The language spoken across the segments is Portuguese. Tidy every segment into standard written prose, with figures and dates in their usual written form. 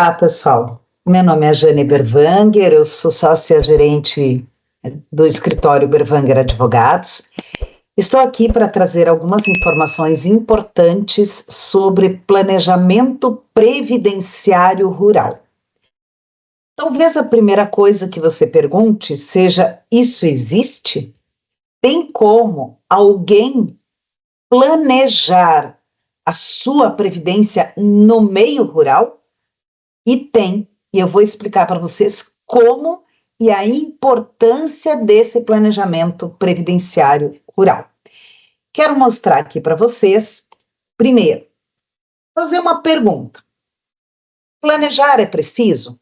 Olá, pessoal. Meu nome é Jane Berwanger, eu sou sócia-gerente do escritório Berwanger Advogados. Estou aqui para trazer algumas informações importantes sobre planejamento previdenciário rural. Talvez a primeira coisa que você pergunte seja: isso existe? Tem como alguém planejar a sua previdência no meio rural? E tem, e eu vou explicar para vocês como e a importância desse planejamento previdenciário rural. Quero mostrar aqui para vocês, primeiro, fazer uma pergunta. Planejar é preciso?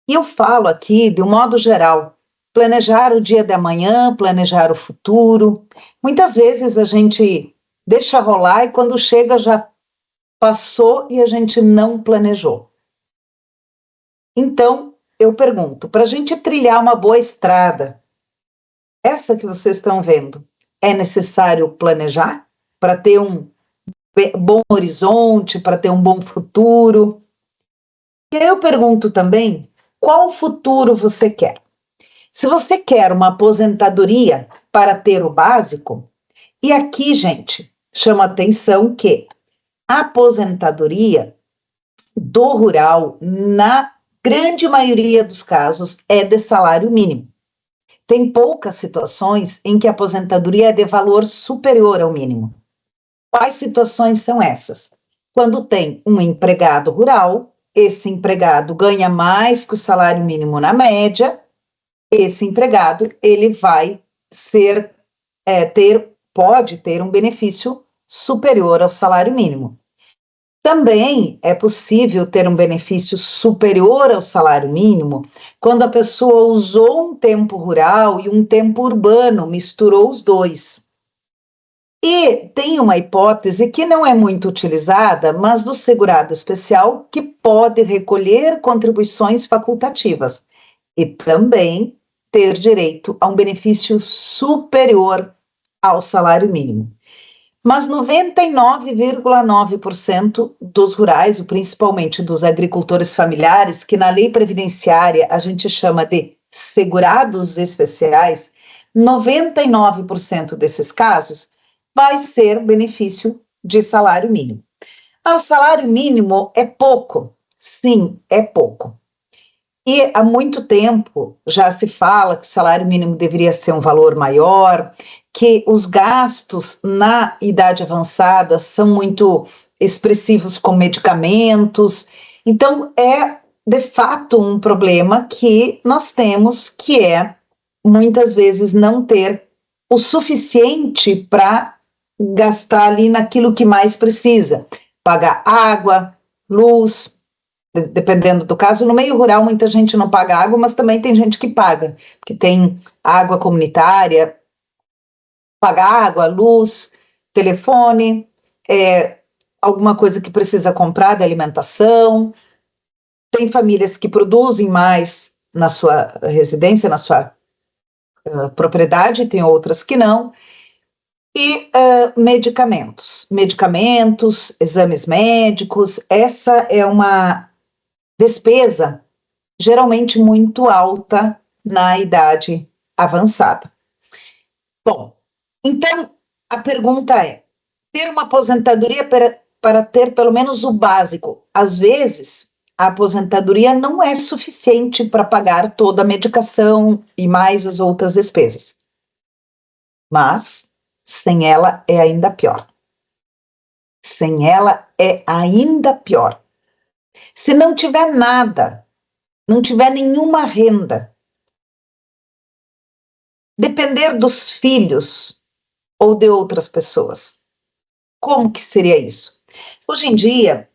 E eu falo aqui de um modo geral, planejar o dia da manhã, planejar o futuro. Muitas vezes a gente deixa rolar e quando chega já passou e a gente não planejou. Então, eu pergunto, para a gente trilhar uma boa estrada, essa que vocês estão vendo, é necessário planejar para ter um bom horizonte, para ter um bom futuro? E aí eu pergunto também, qual futuro você quer? Se você quer uma aposentadoria para ter o básico, e aqui, gente, chama atenção que a aposentadoria do rural, na grande maioria dos casos, é de salário mínimo. Tem poucas situações em que a aposentadoria é de valor superior ao mínimo. Quais situações são essas? Quando tem um empregado rural, esse empregado ganha mais que o salário mínimo na média, esse empregado ele vai pode ter um benefício superior ao salário mínimo. Também é possível ter um benefício superior ao salário mínimo quando a pessoa usou um tempo rural e um tempo urbano, misturou os dois. E tem uma hipótese que não é muito utilizada, mas do segurado especial, que pode recolher contribuições facultativas e também ter direito a um benefício superior ao salário mínimo. Mas 99,9% dos rurais, principalmente dos agricultores familiares, que na lei previdenciária a gente chama de segurados especiais, 99% desses casos vai ser benefício de salário mínimo. O salário mínimo é pouco? Sim, é pouco. E há muito tempo já se fala que o salário mínimo deveria ser um valor maior, que os gastos na idade avançada são muito expressivos com medicamentos. Então, é de fato um problema que nós temos, que é muitas vezes não ter o suficiente para gastar ali naquilo que mais precisa. Pagar água, luz, dependendo do caso. No meio rural, muita gente não paga água, mas também tem gente que paga, porque tem água comunitária, paga água, luz, telefone, alguma coisa que precisa comprar de alimentação. Tem famílias que produzem mais na sua residência, na sua propriedade, tem outras que não. E medicamentos, exames médicos, essa é uma despesa geralmente muito alta na idade avançada. Bom, então a pergunta é: ter uma aposentadoria para ter pelo menos o básico? Às vezes, a aposentadoria não é suficiente para pagar toda a medicação e mais as outras despesas. Mas, sem ela é ainda pior. Sem ela é ainda pior. Se não tiver nada, não tiver nenhuma renda, depender dos filhos ou de outras pessoas, como que seria isso? Hoje em dia,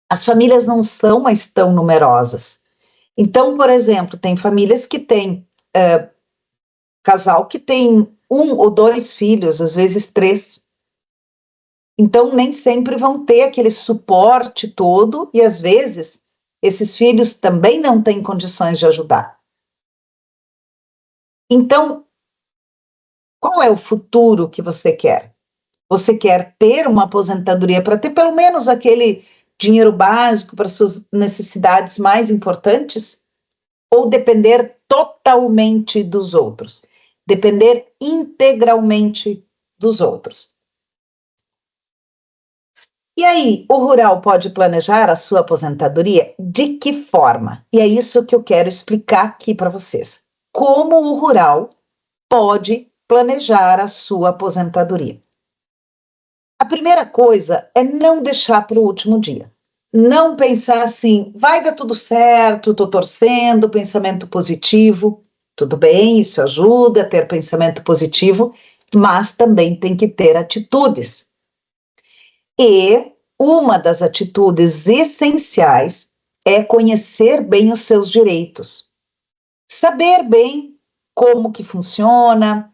as famílias não são mais tão numerosas. Então, por exemplo, tem famílias que têm casal que tem 1 ou 2 filhos, às vezes 3. Então, nem sempre vão ter aquele suporte todo e, às vezes, esses filhos também não têm condições de ajudar. Então, qual é o futuro que você quer? Você quer ter uma aposentadoria para ter pelo menos aquele dinheiro básico para suas necessidades mais importantes? Ou depender totalmente dos outros? Depender integralmente dos outros. E aí, o rural pode planejar a sua aposentadoria? De que forma? E é isso que eu quero explicar aqui para vocês. Como o rural pode planejar a sua aposentadoria? A primeira coisa é não deixar para o último dia. Não pensar assim, vai dar tudo certo, estou torcendo, pensamento positivo. Tudo bem, isso ajuda a ter pensamento positivo, mas também tem que ter atitudes. E uma das atitudes essenciais é conhecer bem os seus direitos. Saber bem como que funciona,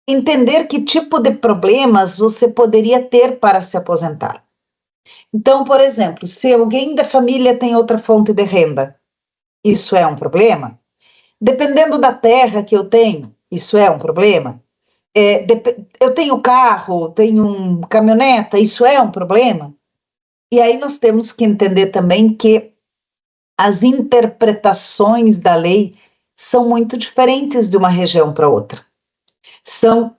entender que tipo de problemas você poderia ter para se aposentar. Então, por exemplo, se alguém da família tem outra fonte de renda, isso é um problema? Dependendo da terra que eu tenho, isso é um problema? Eu tenho carro, tenho caminhoneta, isso é um problema? E aí nós temos que entender também que as interpretações da lei são muito diferentes de uma região para outra. São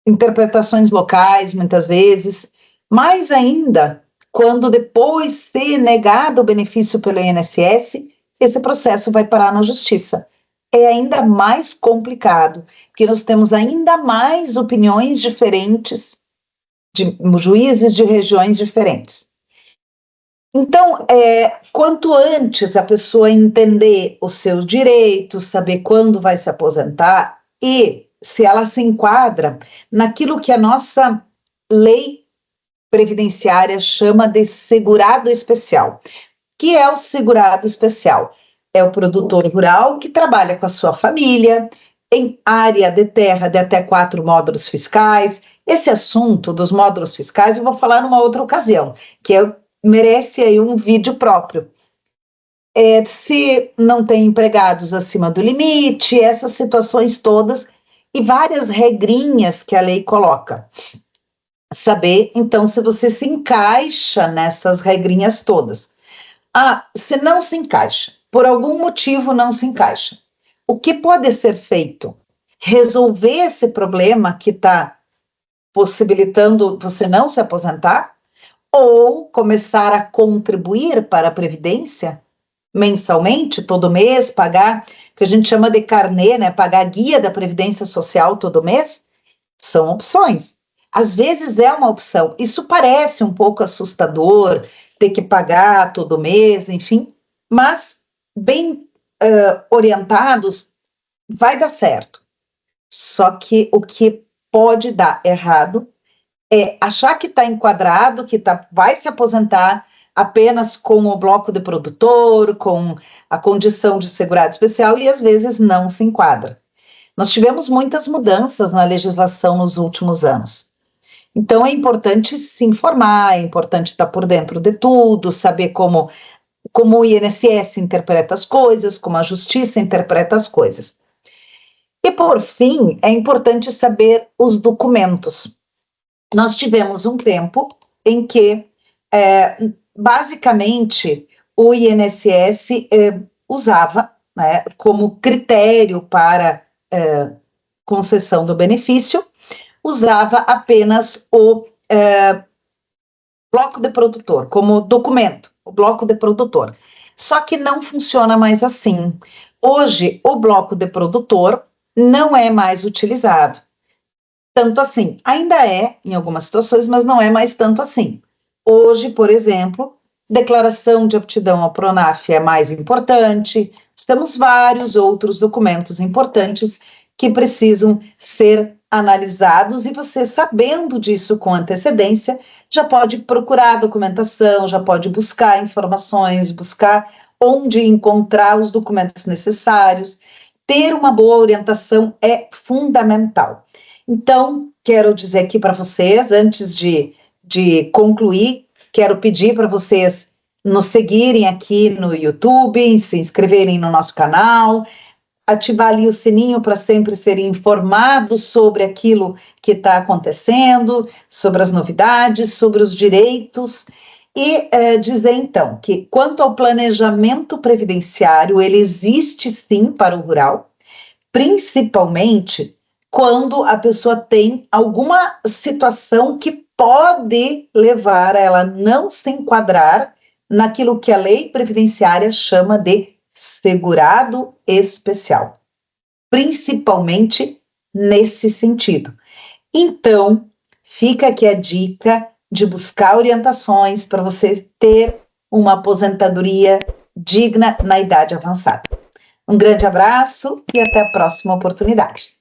interpretações locais, muitas vezes, mais ainda quando depois ser negado o benefício pelo INSS, esse processo vai parar na justiça. É ainda mais complicado, porque nós temos ainda mais opiniões diferentes, de juízes de regiões diferentes. Então, quanto antes a pessoa entender os seus direitos, saber quando vai se aposentar e se ela se enquadra naquilo que a nossa lei previdenciária chama de segurado especial. O que é o segurado especial? É o produtor rural que trabalha com a sua família, em área de terra de até 4 módulos fiscais. Esse assunto dos módulos fiscais eu vou falar numa outra ocasião, que merece aí um vídeo próprio. Se não tem empregados acima do limite, essas situações todas e várias regrinhas que a lei coloca. Saber, então, se você se encaixa nessas regrinhas todas. Se não se encaixa, por algum motivo não se encaixa, o que pode ser feito? Resolver esse problema que está possibilitando você não se aposentar? Ou começar a contribuir para a Previdência mensalmente, todo mês, pagar, que a gente chama de carnê, né? Pagar a guia da Previdência Social todo mês? São opções. Às vezes é uma opção. Isso parece um pouco assustador, ter que pagar todo mês, enfim, mas bem orientados, vai dar certo. Só que o que pode dar errado é achar que está enquadrado, que vai se aposentar apenas com o bloco de produtor, com a condição de segurado especial, e às vezes não se enquadra. Nós tivemos muitas mudanças na legislação nos últimos anos. Então é importante se informar, é importante estar por dentro de tudo, saber como o INSS interpreta as coisas, como a justiça interpreta as coisas. E por fim, é importante saber os documentos. Nós tivemos um tempo em que, basicamente, o INSS usava, né, como critério para concessão do benefício, usava apenas o bloco de produtor, como documento, o bloco de produtor. Só que não funciona mais assim. Hoje, o bloco de produtor não é mais utilizado. Tanto assim, ainda é em algumas situações, mas não é mais tanto assim. Hoje, por exemplo, declaração de aptidão ao Pronaf é mais importante, temos vários outros documentos importantes que precisam ser analisados e você, sabendo disso com antecedência, já pode procurar a documentação, já pode buscar informações, buscar onde encontrar os documentos necessários. Ter uma boa orientação é fundamental. Então, quero dizer aqui para vocês, antes de concluir, quero pedir para vocês nos seguirem aqui no YouTube, se inscreverem no nosso canal, ativar ali o sininho para sempre serem informados sobre aquilo que está acontecendo, sobre as novidades, sobre os direitos. E dizer, então, que quanto ao planejamento previdenciário, ele existe sim para o rural, principalmente quando a pessoa tem alguma situação que pode levar a ela não se enquadrar naquilo que a lei previdenciária chama de segurado especial, principalmente nesse sentido. Então, fica aqui a dica de buscar orientações para você ter uma aposentadoria digna na idade avançada. Um grande abraço e até a próxima oportunidade.